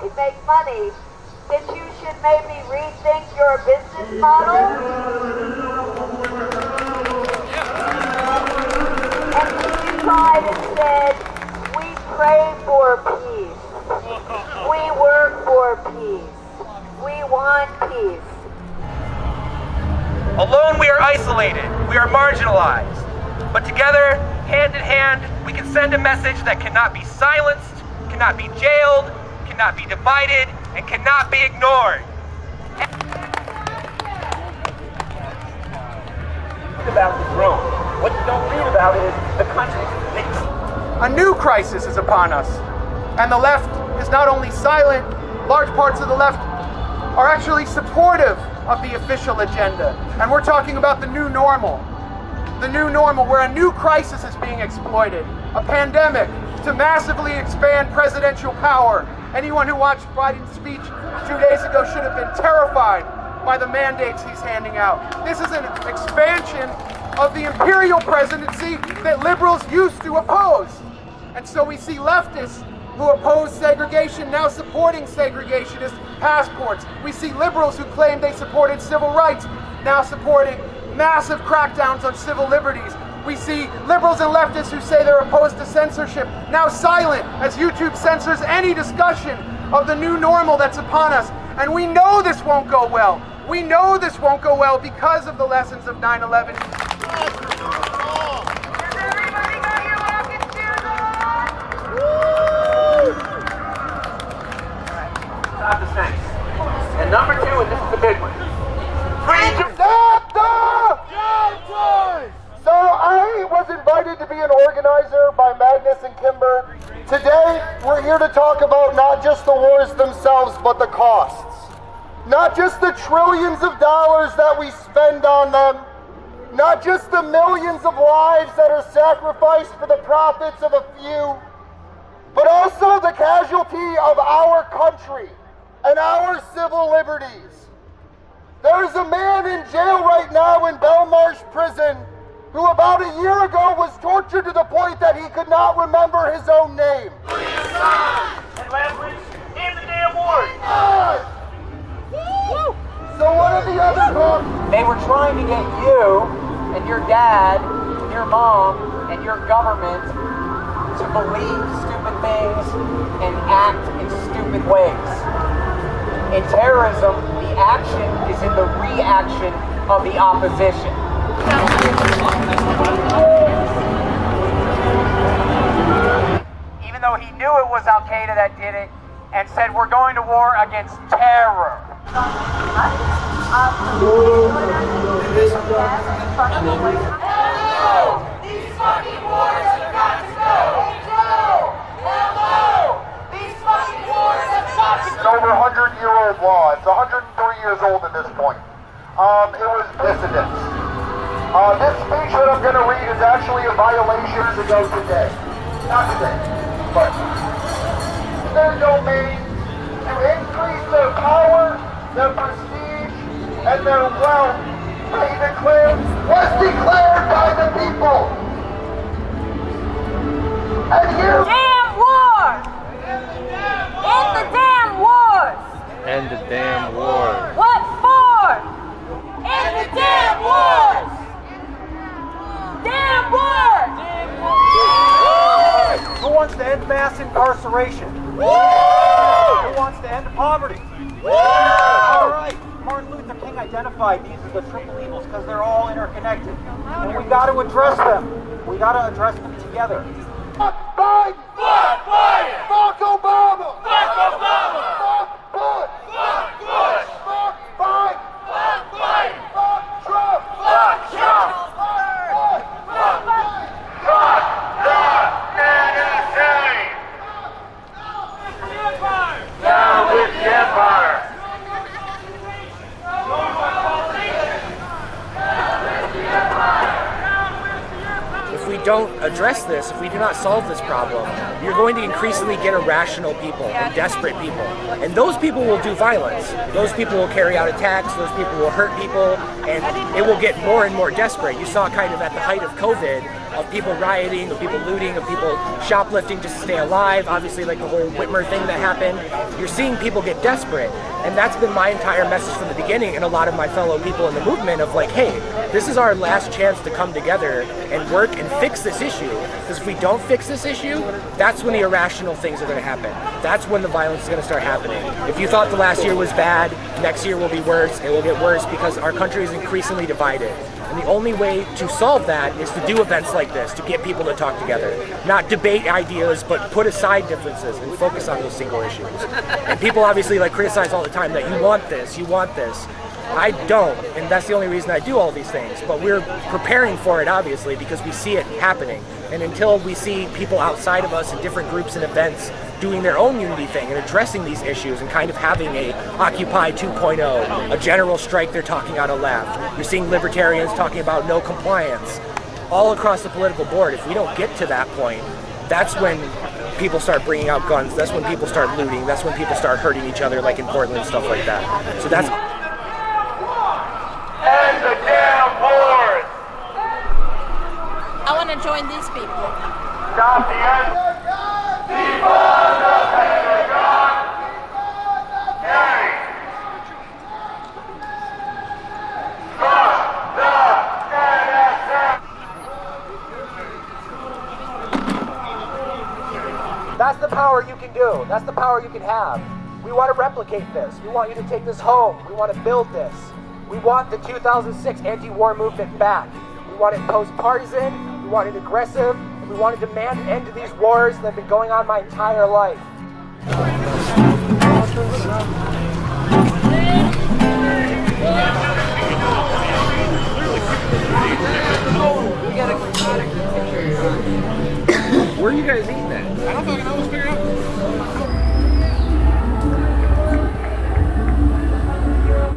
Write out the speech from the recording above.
can make money, that you should maybe rethink your business model? And you tried and said, we pray for peace. We work for peace. We want peace. Alone we are isolated, we are marginalized. But together, hand in hand, we can send a message that cannot be silenced, cannot be jailed, cannot be divided, and cannot be ignored. About the throne. What you don't read about is the country's fixed. A new crisis is upon us, and the left is not only silent, large parts of the left are actually supportive of the official agenda. And we're talking about the new normal. The new normal, where a new crisis is being exploited. A pandemic to massively expand presidential power. Anyone who watched Biden's speech 2 days ago should have been terrified by the mandates he's handing out. This is an expansion of the imperial presidency that liberals used to oppose. And so we see leftists who oppose segregation now supporting segregationist passports. We see liberals who claimed they supported civil rights now supporting massive crackdowns on civil liberties. We see liberals and leftists who say they're opposed to censorship now silent as YouTube censors any discussion of the new normal that's upon us. And we know this won't go well. We know this won't go well because of the lessons of 9/11. Stop the sense. And number two, and this is the big one. So I was invited to be an organizer by Magnus and Kimber. Today, we're here to talk about not just the wars themselves, but the costs. Not just the trillions of dollars that we spend on them, not just the millions of lives that are sacrificed for the profits of a few, but also the casualty of our country and our civil liberties. There's a man in jail right now in Belmarsh prison who about a year ago was tortured to the point that he could not remember his own name. And last week, in the damn wars. So what are the other costs? They were trying to get you and your dad, and your mom, and your government to believe stupid things and act in stupid ways. In terrorism, the action is in the reaction of the opposition. Even though he knew it was Al-Qaeda that did it and said we're going to war against terror. No! These fucking wars have got to go! Hello! These fucking wars have got to go! It's over 100-year-old law. It's 103 years old at this point. It was dissidents. This speech that I'm going to read is actually a violation ago today. Not today, but their domain to increase their power, their prestige, and their wealth was declared by the people. And here... Damn wars! End the damn wars! End the damn wars. What for? End the damn wars! Damn wars! Who wants to end mass incarceration? Woo! Who wants to end poverty? Woo! All right. Martin Luther King identified these as the triple evils because they're all interconnected. And we got to address them. We got to address them together. Fuck Biden! Fuck Biden! Fuck Obama! Fuck Obama! Fuck Bush! Fuck Bush! Fuck Biden! Fuck Biden! Fuck Trump! Fuck Trump! Fuck Fuck the NSA! Down with the empire! If we don't address this, if we do not solve this problem, you're going to increasingly get irrational people and desperate people. And those people will do violence. Those people will carry out attacks, those people will hurt people, and it will get more and more desperate. You saw kind of at the height of COVID, of people rioting, of people looting, of people shoplifting just to stay alive, obviously like the whole Whitmer thing that happened. You're seeing people get desperate, and that's been my entire message from the beginning, and a lot of my fellow people in the movement of like, hey, this is our last chance to come together and work and fix this issue, because if we don't fix this issue, that's when the irrational things are going to happen. That's when the violence is going to start happening. If you thought the last year was bad, next year will be worse. It will get worse because our country is increasingly divided. And the only way to solve that is to do events like this, to get people to talk together. Not debate ideas, but put aside differences and focus on those single issues. And people obviously like criticize all the time that you want this, you want this. I don't, and that's the only reason I do all these things. But we're preparing for it, obviously, because we see it happening. And until we see people outside of us in different groups and events doing their own unity thing and addressing these issues and kind of having a Occupy 2.0, a general strike they're talking out of left. You're seeing libertarians talking about no compliance all across the political board. If we don't get to that point, that's when people start bringing out guns, that's when people start looting, that's when people start hurting each other like in Portland and stuff like that. So that's... End the damn wars! I want to join these people. Stop the end. Defund the Pentagon! Hey! Fuck the NSA! That's the power you can do. That's the power you can have. We want to replicate this. We want you to take this home. We want to build this. We want the 2006 anti-war movement back. We want it post-partisan, we want it aggressive, and we want to demand an end to these wars that have been going on my entire life. Where are you guys eating